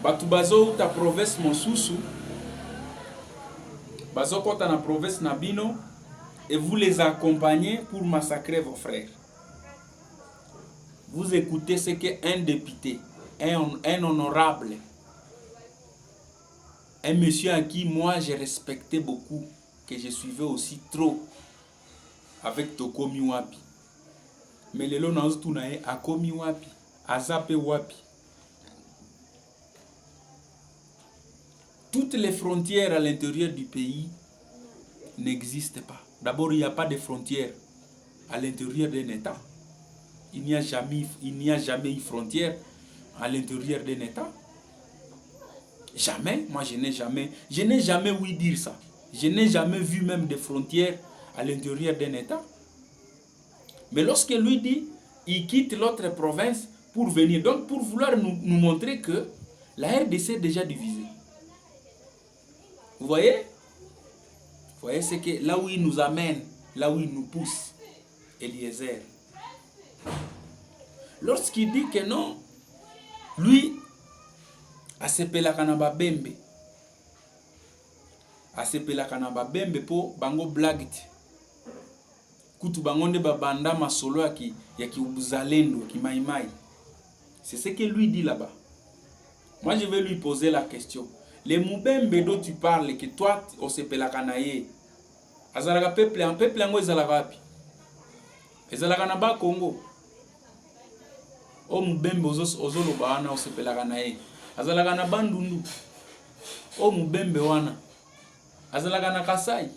Batu bazo uta province mosusu bazokota na province Nabino et vous les accompagnez pour massacrer vos frères. Vous écoutez ce qu'un député, un honorable, un monsieur à qui moi j'ai respecté beaucoup, que je suivais aussi trop avec Tokomi Wapi. Mais le long nazo tunae akomi wapi, azape wapi. Toutes les frontières à l'intérieur du pays n'existent pas. D'abord, il n'y a pas de frontières à l'intérieur d'un État. Il n'y a jamais une frontière à l'intérieur d'un État. Jamais. Moi, je n'ai jamais ouï dire ça. Je n'ai jamais vu même des frontières à l'intérieur d'un État. Mais lorsque lui dit, il quitte l'autre province pour venir. Donc, pour vouloir nous montrer que la RDC est déjà divisée. Vous voyez? Vous voyez, c'est que là où il nous amène, là où il nous pousse, Eliezer. Lorsqu'il dit que non, lui, asepela kanaba bembe. Asepela kanaba bembe po bango blagiti. Kutu bangonde babanda masolo ya ki ubuzalendo, ki maimai. C'est ce que lui dit là-bas. Moi, je vais lui poser la question. Les Mubembe dont tu parles, que toi, on se pela kanaye. Azalaka peuple ango ezalaka api. Ezalaka na ba Congo. O Mubembe ozolo baana on se pela kanaye. Azalaka na Bandundu. O Mubembe wana. Azalaka na Kasai.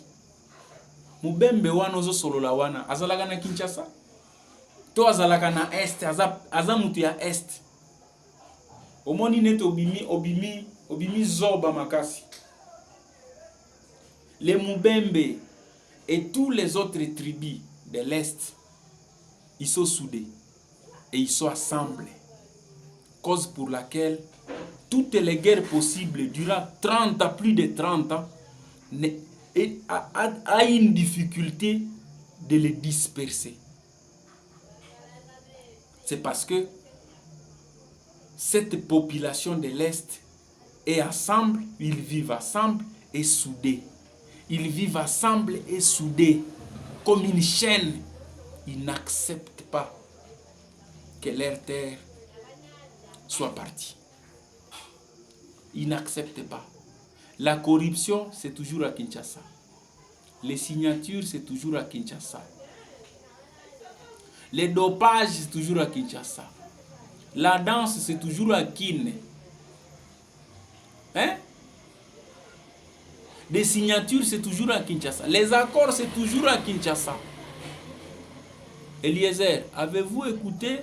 Mubembe wana ozo solola wana. Azalaka na Kinshasa. To azalaka na Est, azamutu ya Est. Omoni net obimi zoba makasi. Les Mubembe et tous les autres tribus de l'Est, ils sont soudés et ils sont assemblés. Cause pour laquelle toutes les guerres possibles durant 30 ans, plus de 30 ans, a une difficulté de les disperser. C'est parce que cette population de l'Est est ensemble, ils vivent ensemble et soudés. Ils vivent ensemble et soudés comme une chaîne. Ils n'acceptent pas que leur terre soit parti. Ils n'acceptent pas. La corruption, c'est toujours à Kinshasa. Les signatures, c'est toujours à Kinshasa. Les dopages, c'est toujours à Kinshasa. La danse, c'est toujours à Kin. Hein? Les signatures, c'est toujours à Kinshasa. Les accords, c'est toujours à Kinshasa. Eliezer, avez-vous écouté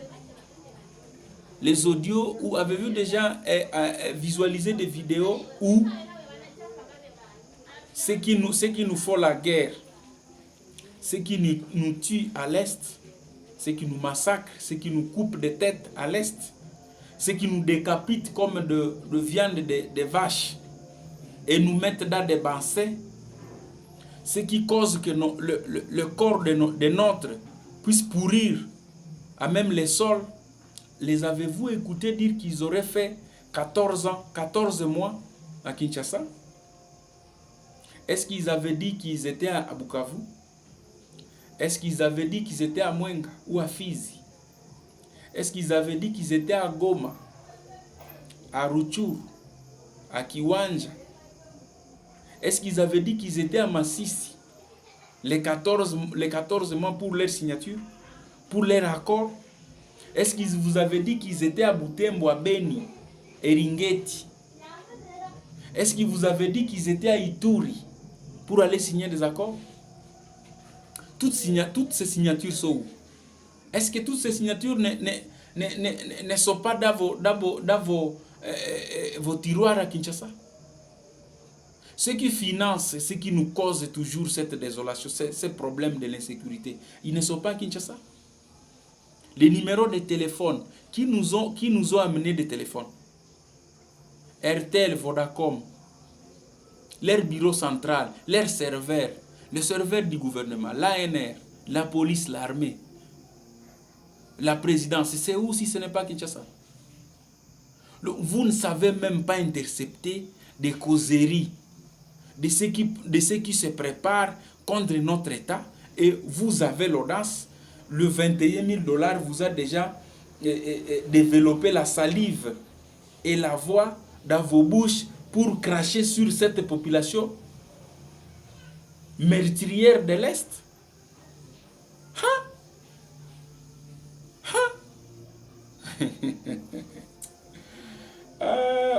les audios ou avez-vous déjà visualisé des vidéos où ceux qui nous font la guerre, ceux qui nous tuent à l'est, ceux qui nous massacrent, ceux qui nous coupent des têtes à l'est, ceux qui nous décapitent comme de viande de vaches et nous mettent dans des bassins, ceux qui causent que le corps de notre puisse pourrir à même les sols, les avez-vous écoutés dire qu'ils auraient fait 14 ans, 14 mois à Kinshasa? Est-ce qu'ils avaient dit qu'ils étaient à Bukavu? Est-ce qu'ils avaient dit qu'ils étaient à Mwenga ou à Fizi? Est-ce qu'ils avaient dit qu'ils étaient à Goma, à Rutshuru, à Kiwanja? Est-ce qu'ils avaient dit qu'ils étaient à Masisi? Les 14 mois pour leur signature, pour leur accord? Est-ce qu'ils vous avaient dit qu'ils étaient à Butembo, à Beni, Eringeti? Est-ce qu'ils vous avaient dit qu'ils étaient à Ituri pour aller signer des accords? Toutes ces signatures sont où? Est-ce que toutes ces signatures ne sont pas dans vos tiroirs à Kinshasa? Ceux qui financent, ceux qui nous causent toujours cette désolation, ces problèmes de l'insécurité, ils ne sont pas à Kinshasa. Les numéros de téléphone qui nous ont amené des téléphones, RTL, Vodacom, leur bureau central, leur serveur, le serveur du gouvernement, l'ANR, la police, l'armée, la présidence, c'est où si ce n'est pas Kinshasa? Vous ne savez même pas intercepter des causeries de ceux qui se préparent contre notre État, et vous avez l'audace. Le 21 000 $ vous a déjà développé la salive et la voix dans vos bouches pour cracher sur cette population meurtrière de l'Est.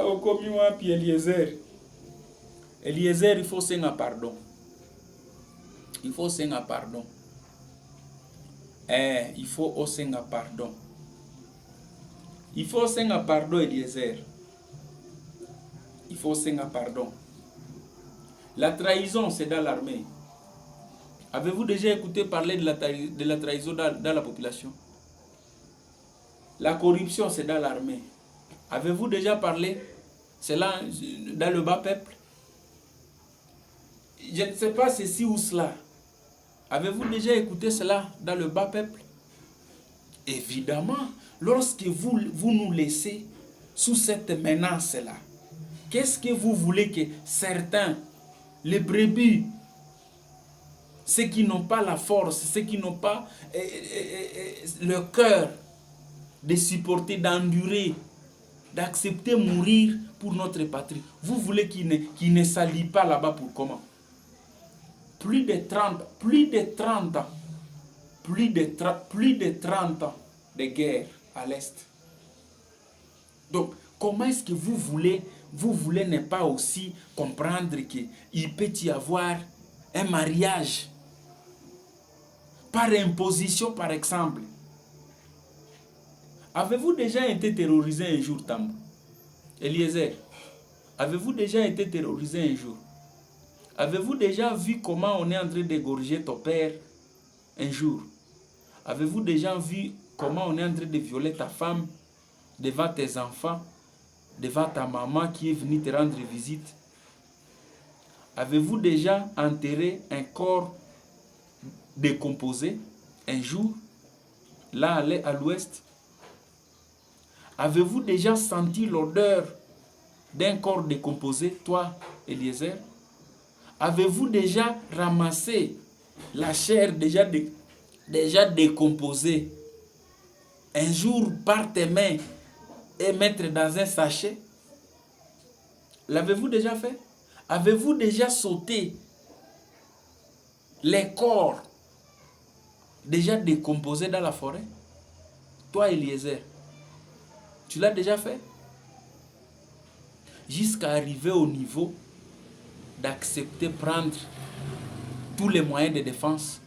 Au commun, puis Eliezer. Eliezer, il faut s'en pardon. Il faut s'en pardon. Il faut aussi un pardon. Il faut aussi un pardon, Eliezer. Il faut aussi un pardon. La trahison, c'est dans l'armée. Avez-vous déjà écouté parler de la trahison dans la population? La corruption, c'est dans l'armée. Avez-vous déjà parlé? C'est là, dans le bas peuple? Je ne sais pas ceci ou cela. Avez-vous déjà écouté cela dans le bas peuple? Évidemment, lorsque vous nous laissez sous cette menace-là, qu'est-ce que vous voulez que certains, les brebis, ceux qui n'ont pas la force, ceux qui n'ont pas le cœur de supporter, d'endurer, d'accepter mourir pour notre patrie, vous voulez qu'ils ne s'allient pas là-bas pour comment? Plus de 30 ans de guerre à l'Est. Donc, comment est-ce que vous voulez ne pas aussi comprendre qu'il peut y avoir un mariage par imposition, par exemple? Avez-vous déjà été terrorisé un jour, Tambo? Eliezer, avez-vous déjà été terrorisé un jour? Avez-vous déjà vu comment on est en train d'égorger ton père un jour? Avez-vous déjà vu comment on est en train de violer ta femme devant tes enfants, devant ta maman qui est venue te rendre visite? Avez-vous déjà enterré un corps décomposé un jour, là à l'ouest? Avez-vous déjà senti l'odeur d'un corps décomposé, toi, Eliezer? Avez-vous déjà ramassé la chair déjà décomposée un jour par tes mains et mettre dans un sachet? L'avez-vous déjà fait? Avez-vous déjà sauté les corps déjà décomposés dans la forêt? Toi, Eliezer, tu l'as déjà fait? Jusqu'à arriver au niveau d'accepter prendre tous les moyens de défense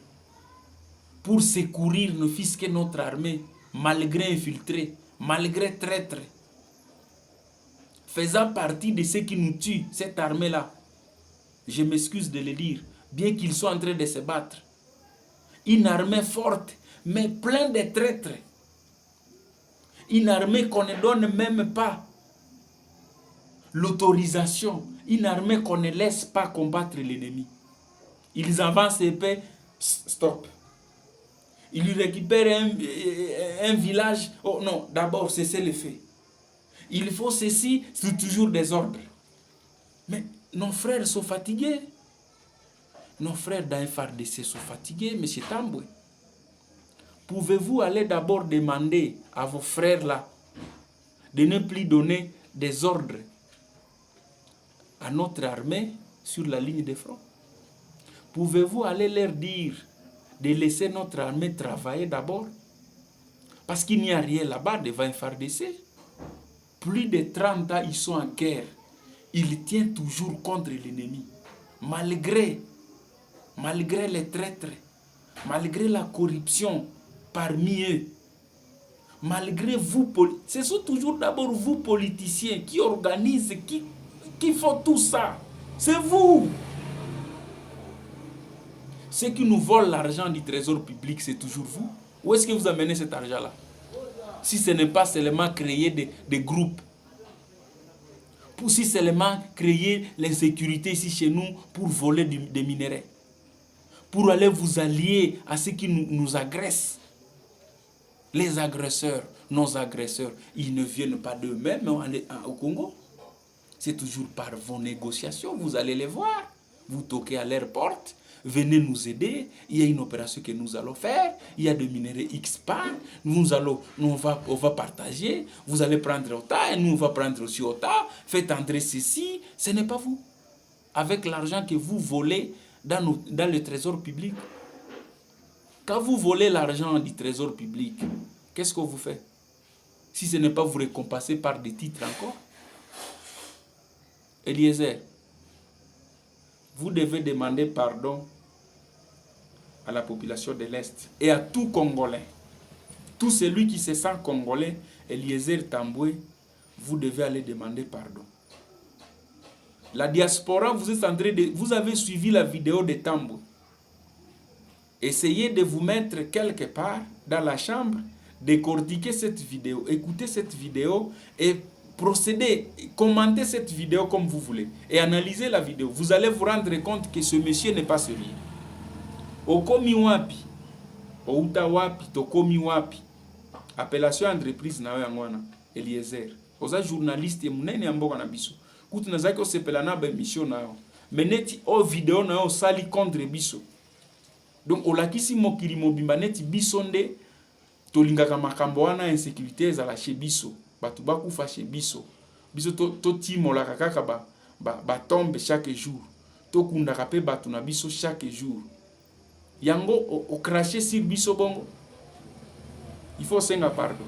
pour secourir ne fût-ce que notre armée, malgré infiltrés, malgré traîtres, faisant partie de ceux qui nous tuent, cette armée-là. Je m'excuse de le dire, bien qu'ils soient en train de se battre. Une armée forte, mais pleine de traîtres. Une armée qu'on ne donne même pas l'autorisation. Une armée qu'on ne laisse pas combattre l'ennemi. Ils avancent et paient, stop. Ils récupèrent un village. Oh non, d'abord, cessez le fait. Il faut ceci, c'est toujours des ordres. Mais nos frères sont fatigués. Nos frères dans FARDC sont fatigués, M. Tamboué. Pouvez-vous aller d'abord demander à vos frères là de ne plus donner des ordres à notre armée sur la ligne de front? Pouvez-vous aller leur dire de laisser notre armée travailler d'abord? Parce qu'il n'y a rien là-bas devant FARDC. Plus de 30 ans, ils sont en guerre. Ils tiennent toujours contre l'ennemi. Malgré les traîtres, malgré la corruption parmi eux, malgré vous, ce sont toujours d'abord vous politiciens qui organisent, qui font tout ça. C'est vous. Ceux qui nous volent l'argent du trésor public, c'est toujours vous. Où est-ce que vous amenez cet argent-là? Si ce n'est pas seulement créer des groupes, pour si seulement créer l'insécurité ici chez nous pour voler des minerais, pour aller vous allier à ceux qui nous agressent. Les agresseurs, nos agresseurs, ils ne viennent pas d'eux-mêmes au Congo. C'est toujours par vos négociations, vous allez les voir. Vous toquez à leur porte, venez nous aider, il y a une opération que nous allons faire, il y a des minerais X-Pan, on va partager, vous allez prendre autant, et nous on va prendre aussi autant, faites entrer ceci, ce n'est pas vous. Avec l'argent que vous volez dans le trésor public. Quand vous volez l'argent du trésor public, qu'est-ce que vous faites? Si ce n'est pas vous récompenser par des titres encore. Eliezer, vous devez demander pardon à la population de l'Est et à tout Congolais. Tout celui qui se sent Congolais, Eliezer Tamboué, vous devez aller demander pardon. La diaspora, vous avez suivi la vidéo de Tamboué. Essayez de vous mettre quelque part dans la chambre, décortiquer cette vidéo, écouter cette vidéo et procéder, commentez cette vidéo comme vous voulez et analysez la vidéo. Vous allez vous rendre compte que ce monsieur n'est pas sérieux. Okomi wapi, outa wapi, tokomi wapi. Appellation entreprise na yangwana, Eliezer. Oza journaliste munene amboka na biso. Kuti nazaki osepela na ba émission na yo. Meneti o vidéo na yo sali contre biso. Donc olakisi mokili mobimba neti biso nde tolingaka makambo wana insécurité ezala chez biso. Batu bakufa chez biso. Biso to timolaka kaka ba tombe chaque jour. To kundaka pe batu na biso chaque jour. Yango o cracher sur biso bongo. Il faut senga pardon.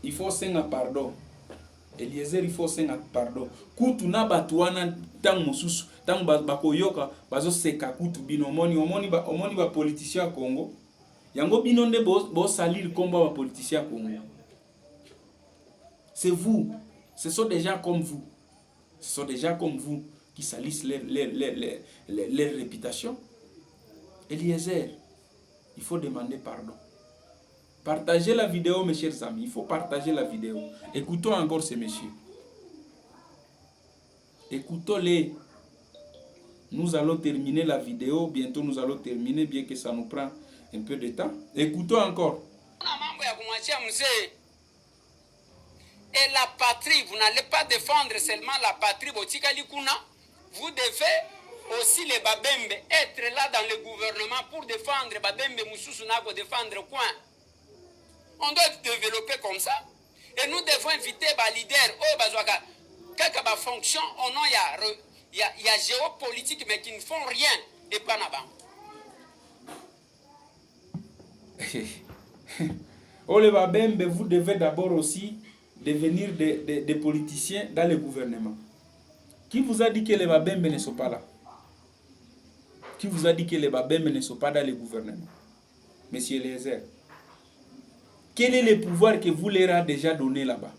Il faut senga pardon. Eliezer, il faut senga pardon. Kutu na batu wana tang mosusu, tang bakoyoka bazo seka kutu bino omoni ba politicien Congo. Yango bino nde bo salir komba ba politicien Congo. C'est vous. Ce sont des gens comme vous. Ce sont des gens comme vous qui salissent leur réputation. Eliezer, il faut demander pardon. Partagez la vidéo, mes chers amis. Il faut partager la vidéo. Écoutons encore ces messieurs. Écoutons-les. Nous allons terminer la vidéo. Bientôt, nous allons terminer, bien que ça nous prend un peu de temps. Écoutons encore. Et la patrie, vous n'allez pas défendre seulement la patrie. Vous devez aussi les Babembe être là dans le gouvernement pour défendre Babembe Moussoussou Nako, défendre quoi? On doit développer comme ça. Et nous devons inviter les leaders, quelques fonctions, il y a géopolitique, mais qui ne font rien, et pas là-bas. Ole Babembe, vous devez d'abord aussi devenir des politiciens dans le gouvernement. Qui vous a dit que les Babembe ne sont pas là? Qui vous a dit que les Babembe ne sont pas dans le gouvernement? Monsieur Lézer. Quel est le pouvoir que vous leur avez déjà donné là-bas?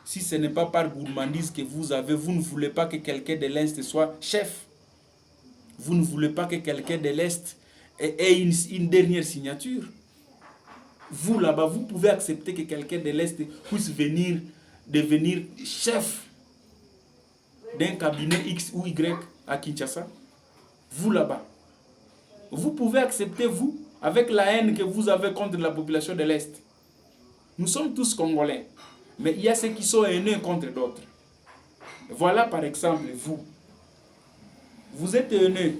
Si ce n'est pas par gourmandise que vous avez, vous ne voulez pas que quelqu'un de l'Est soit chef. Vous ne voulez pas que quelqu'un de l'Est ait une dernière signature. Vous là-bas, vous pouvez accepter que quelqu'un de l'Est puisse devenir chef d'un cabinet X ou Y à Kinshasa? Vous là-bas, vous pouvez accepter, vous, avec la haine que vous avez contre la population de l'Est? Nous sommes tous Congolais, mais il y a ceux qui sont haineux contre d'autres. Voilà par exemple vous. Vous êtes haineux.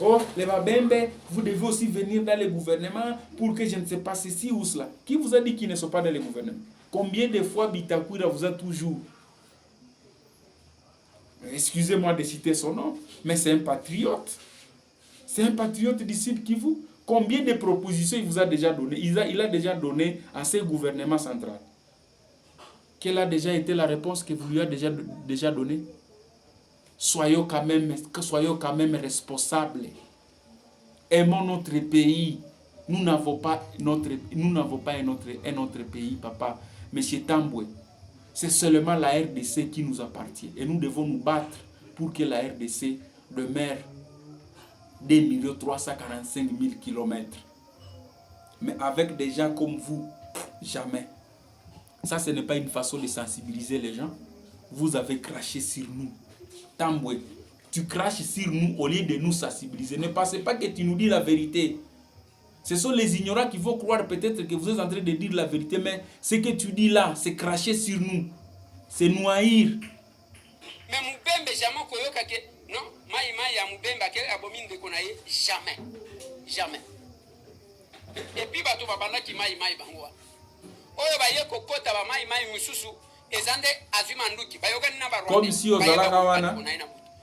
Oh, les Babembe, vous devez aussi venir dans le gouvernement pour que je ne sais pas ceci ou cela. Qui vous a dit qu'ils ne sont pas dans le gouvernement? Combien de fois Bitakwira vous a toujours... Excusez-moi de citer son nom, mais c'est un patriote. C'est un patriote disciple qui vous... Combien de propositions il vous a déjà donné? Il a déjà donné à ce gouvernement central. Quelle a déjà été la réponse que vous lui avez déjà donnée? Soyons quand même responsables. Aimons notre pays. Nous n'avons pas un autre pays, papa. Monsieur Tambwe, c'est seulement la RDC qui nous appartient. Et nous devons nous battre pour que la RDC demeure 2 345 000 km. Mais avec des gens comme vous, jamais. Ça, ce n'est pas une façon de sensibiliser les gens. Vous avez craché sur nous. Tambwe, tu craches sur nous au lieu de nous sensibiliser. Ne pensez pas que tu nous dis la vérité. Ce sont les ignorants qui vont croire peut-être que vous êtes en train de dire la vérité, mais ce que tu dis là, c'est cracher sur nous. C'est nous haïr. Mais Moubembe, jamais koyoka ke non, mai ya Moubembe ke abomine de konaye jamais. Jamais. Et puis bato babanda ki mai bangoa. Oyo ba ye kokota ba mai mususu ezande azumanduki. Bayoka na ba comme si ozalaka wana.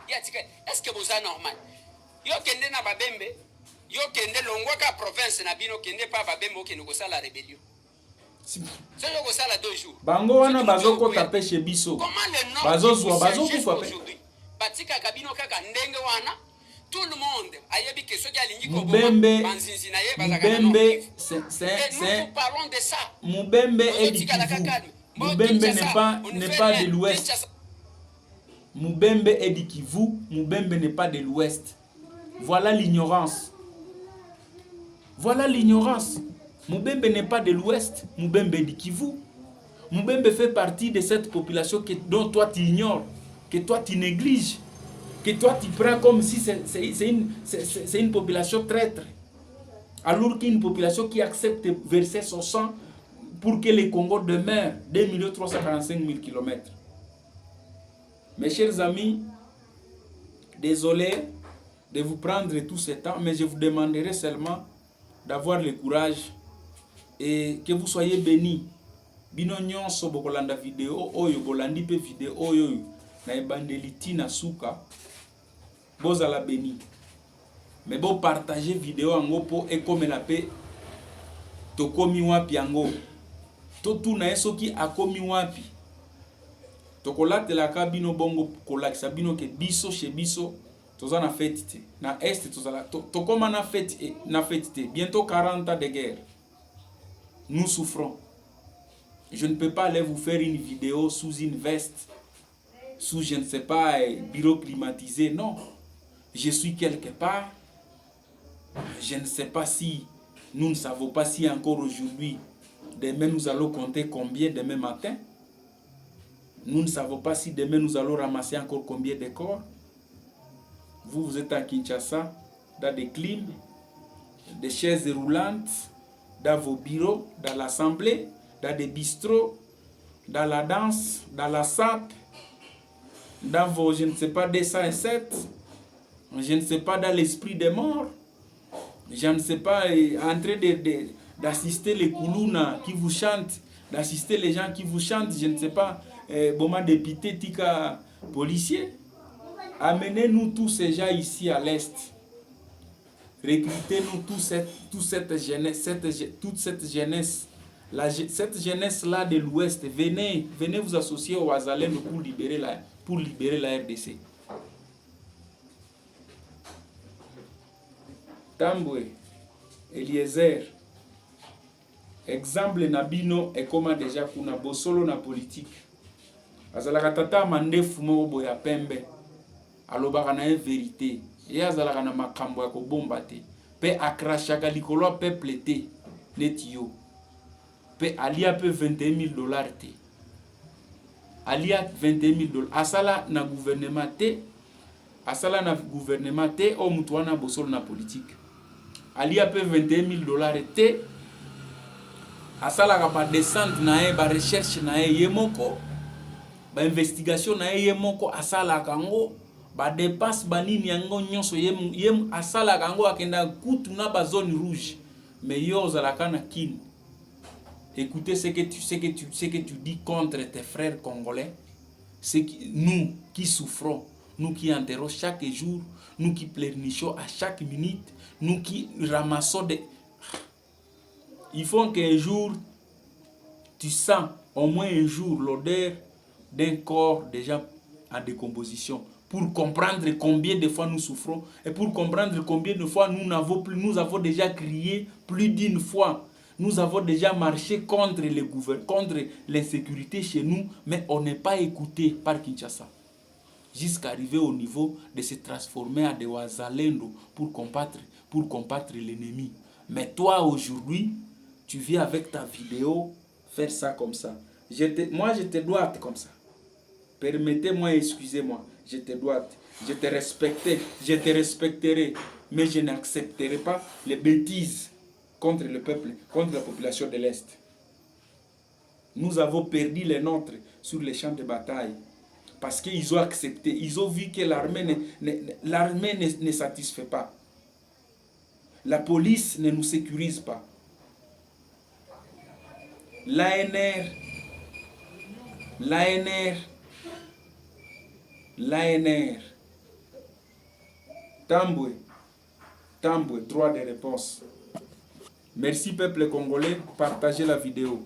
Ya tika, est-ce que vous êtes normal? Yo kende na Babembe, yo kende longwa ka province na bino kende pa Babembe okende ko sala rébellion. C'est yo ko sala 2 jours. Bango wana bazoko taper chez biso. Bazozwa kufa pe. Batika kabino kaka ndenge wana. Tout le monde ayebi que ceux qui alingi ko Mubembe, banzinzi na ye bazaka non. Nous parlons de ça. Mubembe est du Kivu. Mubembe n'est pas de l'Ouest. Mubembe est du Kivu. Mubembe n'est pas de l'Ouest. Voilà l'ignorance. Voilà l'ignorance. Mubembe n'est pas de l'Ouest. Mubembe est du Kivu. Mubembe fait partie de cette population dont toi tu ignores, que toi tu négliges, que toi tu prends comme si c'est une population traître. Alors qu'une population qui accepte de verser son sang pour que le Congo demeure 2 345 000 km. Mes chers amis, désolé de vous prendre tout ce temps, mais je vous demanderai seulement d'avoir le courage et que vous soyez bénis. Bino nyonso bokolanda vidéo oyo bolandi pe vidéo oyo na ebandeliti na suka bozala béni. Mais bon partager vidéo ango po ekomela pe tokomi wapi yango. Totuna soki akomi wapi. Tokolatela ka bino bongo kolakisa bino ke biso chez biso toza na fête te. Na est tozala tokoma na fête te. Bientôt 40 ans de guerre. Nous souffrons. Je ne peux pas aller vous faire une vidéo sous une veste, sous je ne sais pas, bureau climatisé. Non. Je suis quelque part. Je ne sais pas si, nous ne savons pas si encore aujourd'hui, demain nous allons compter combien demain matin. Nous ne savons pas si demain nous allons ramasser encore combien de corps. Vous êtes à Kinshasa, dans des clims, des chaises roulantes, dans vos bureaux, dans l'assemblée, dans des bistrots, dans la danse, dans la sape, dans vos, je ne sais pas, 207, je ne sais pas, dans l'esprit des morts, je ne sais pas, en train d'assister les Koulouna qui vous chantent d'assister les gens qui vous chantent, je ne sais pas, moment député, tika policier. Amenez-nous tous ces gens ici à l'Est. Recrutez-nous toute cette jeunesse, cette jeunesse-là de l'Ouest. Venez vous associer au Wazalendo pour libérer la RDC. Tambwe, Eliezer, exemple Nabino et comment déjà kuna bosolo na politique. Azalaka tata mandefu moko boya pembe. Alobaka na vérité. Et azalaka na makambo ya kobomba te. Pe akrashaka likolo peuple te neti yo. Pe alia pe $21,000 te. Alia $21,000. Asala na gouvernement te. Asala na gouvernement te o mutu wana bosolo na politique. Alia pe $21,000 te. Asala ka ba descente na e ba recherche na e yemoko. Ba investigation na e yemoko asala kango. Ba dépasse banini yango nyonso yem asala kango akenda kutu na ba zone rouge. Mais yo zalaka na kin. Écoutez ce que tu dis contre tes frères congolais. C'est nous qui souffrons, nous qui enterrons chaque jour, nous qui pleurnichons à chaque minute, nous qui ramassons des... Il faut qu'un jour, tu sens au moins un jour l'odeur d'un corps déjà en décomposition. Pour comprendre combien de fois nous souffrons et pour comprendre combien de fois nous avons déjà crié plus d'une fois. Nous avons déjà marché contre l'insécurité chez nous, mais on n'est pas écouté par Kinshasa. Jusqu'à arriver au niveau de se transformer en des Wazalendo pour combattre l'ennemi. Mais toi aujourd'hui, tu viens avec ta vidéo faire ça comme ça. Moi je te dois comme ça. Permettez-moi, excusez-moi, je te dois, je te respecterai, mais je n'accepterai pas les bêtises contre le peuple, contre la population de l'Est. Nous avons perdu les nôtres sur les champs de bataille parce qu'ils ont accepté, ils ont vu que l'armée ne satisfait pas. La police ne nous sécurise pas. L'ANR, Tambwe, droit de réponse. Merci peuple congolais, partagez la vidéo.